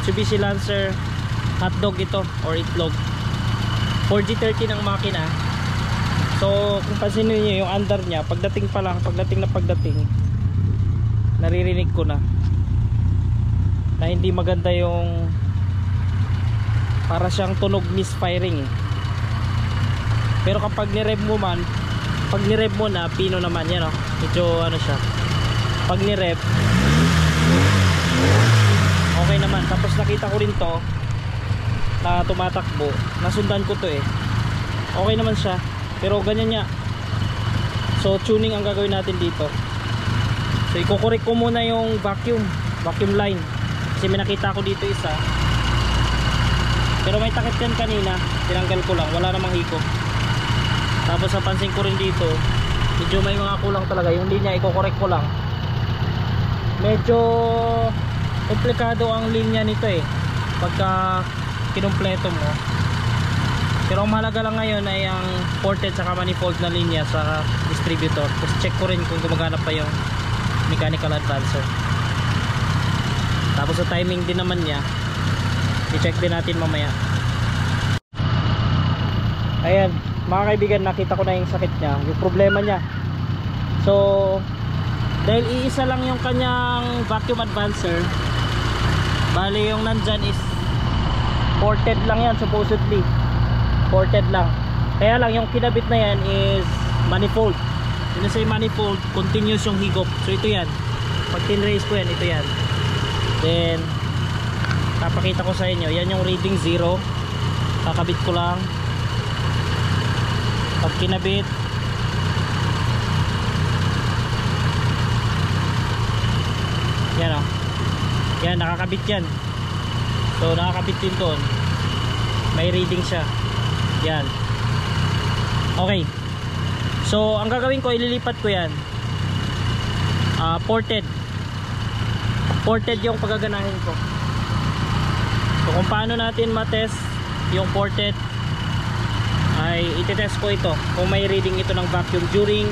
Mitsubishi Lancer hotdog ito or itlog. 4G13 ang makina. So kung pansinin niyo yung under niya, pagdating pa lang, pagdating naririnig ko na hindi maganda yung para siyang tunog misfiring eh. Pero kapag ni-rev mo man, pag ni-rev mo na, pino naman yan oh. Medyo ano siya. Pag ni-rev okay naman. Tapos nakita ko rin to na tumatakbo. Nasundan ko to eh. Okay naman siya. Pero ganyan niya. So tuning ang gagawin natin dito. So iko-correct ko muna yung vacuum line. Kasi may nakita ko dito isa. Pero may takip yan kanina. Tinanggal ko lang. Wala namang hiko. Tapos napansin ko rin dito, medyo may mga kulang talaga. Yung linya iko-correct ko lang. Medyo komplikado ang linya nito eh pagka kinumpleto mo. Pero ang mahalaga lang ngayon ay ang ported saka manifold na linya sa distributor. Tapos check ko rin kung gumagana pa yung mechanical advancer. Tapos sa timing din naman niya, i-check din natin mamaya. Ayan mga kaibigan, nakita ko na yung sakit niya, yung problema niya. So dahil iisa lang yung kanyang vacuum advancer, bali yung nandyan is ported lang yan, supposedly ported lang. Kaya lang yung kinabit na yan is manifold. Yun sa manifold, continuous yung higop. So ito yan, pag tinrace ko yan, ito yan. Then papakita ko sa inyo, yan yung reading 0. Kakabit ko lang. Pag kinabit, yan o, yan nakakabit yan. So nakakabit din doon, may reading siya. Yan, okay. So ang gagawin ko, ililipat ko yan ported yung paggaganahin ko. So kung paano natin matest yung ported ay ititest ko ito kung may reading ito ng vacuum during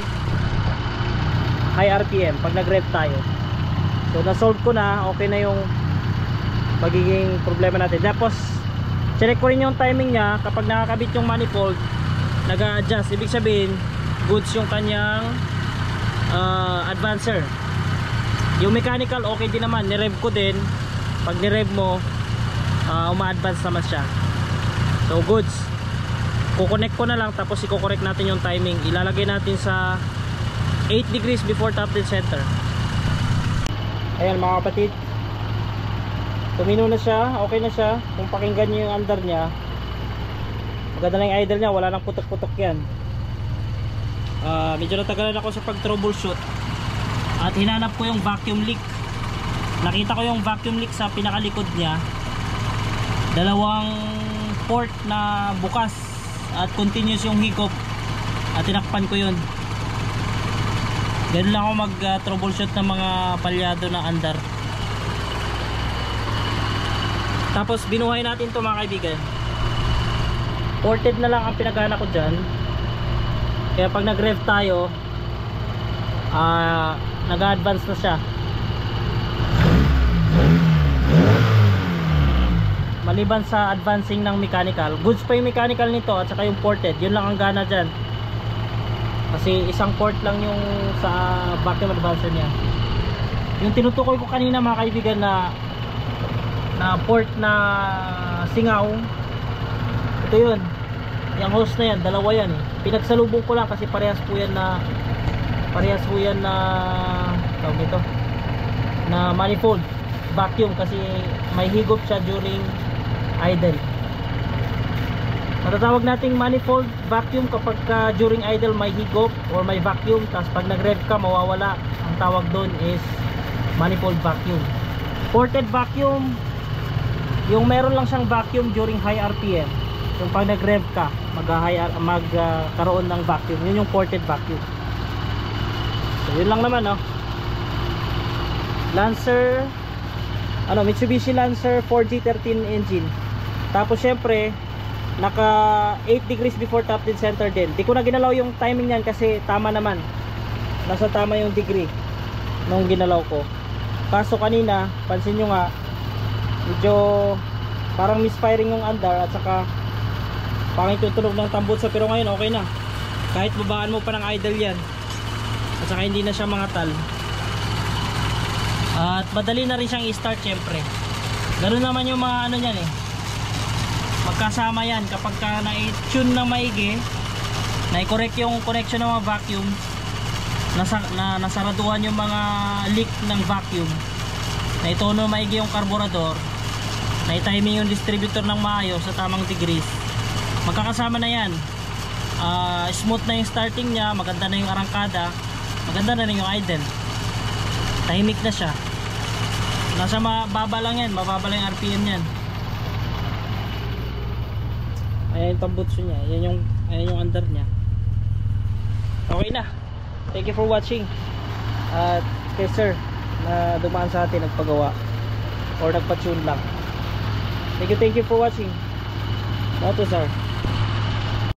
high RPM pag nag-rev tayo. So na-solve ko na, okay na yung magiging problema natin. Tapos check ko rin yung timing niya. Kapag nakakabit yung manifold, nag-a-adjust, ibig sabihin goods yung kanyang advancer. Yung mechanical okay din naman, ni-rev ko din. Pag ni-rev mo, uma-advance naman siya. So goods. Kukonect ko na lang, tapos i-correct natin yung timing. Ilalagay natin sa 8 degrees before top dead center. Ayan mga kapatid, tumino na siya, okay na siya. Kung pakinggan nyo yung under nya, maganda na yung idle nya, wala nang putok-putok yan. Medyo natagalan ako sa pag-troubleshoot at hinanap ko yung vacuum leak. Nakita ko yung vacuum leak sa pinakalikod nya. Dalawang port na bukas at continuous yung hiccup at tinakpan ko yun. Ganun lang ako mag troubleshoot ng mga palyado na under. Tapos binuhay natin to mga kaibigan. Ported na lang ang pinagana ko dyan. Kaya pag nag-rev tayo, nag-advance na siya. Maliban sa advancing ng mechanical, goods pa yung mechanical nito at saka yung ported, yun lang ang gana dyan. Kasi isang port lang yung sa vacuum advancer niya. Yung tinutukoy ko kanina mga kaibigan na port na singaw, ito yun. Yung hose na yan, dalawa yan eh. Pinagsalubong ko lang kasi parehas po yan na tawag ito, na manifold vacuum, kasi may higop siya during idle. Matatawag nating manifold vacuum kapag during idle may higop or may vacuum, tapos pag nag-rev ka mawawala. Ang tawag doon is manifold vacuum. Ported vacuum, yung meron lang siyang vacuum during high RPM. Yung pag nag-rev ka magkaroon ng vacuum, yun yung ported vacuum. So yun lang naman, no? Lancer, Mitsubishi Lancer 4G13 engine. Tapos syempre naka 8 degrees before top dead center din. Di ko na ginalaw yung timing niyan kasi tama naman, nasa tama yung degree nung ginalaw ko. Kaso kanina pansin nyo nga, medyo parang misfiring yung andar at saka parang itutunog ng tambutsa, pero ngayon okay na. Kahit babaan mo pa ng idle yan at saka hindi na siya mangatal. At madali na rin siyang i-start syempre. Ganoon naman yung mga ano niyan eh. Magkasama yan kapag ka na-tune ng maigi, na-correct yung connection ng mga vacuum, nasaraduhan yung mga leak ng vacuum, na-itono maigi yung carburetor, na-timing yung distributor ng maayos sa tamang degrees, magkakasama na yan. Smooth na yung starting niya, maganda na yung arangkada, maganda na rin yung idle, tahimik na siya. Nasa mababa lang yan, mababa lang yung RPM yan. Ayan yung tambutso niya, ayan yung under niya. Okay na. Thank you for watching. At kay sir na dumaan sa atin, nagpagawa or nagpa-tune lang. Thank you for watching. Moto sir.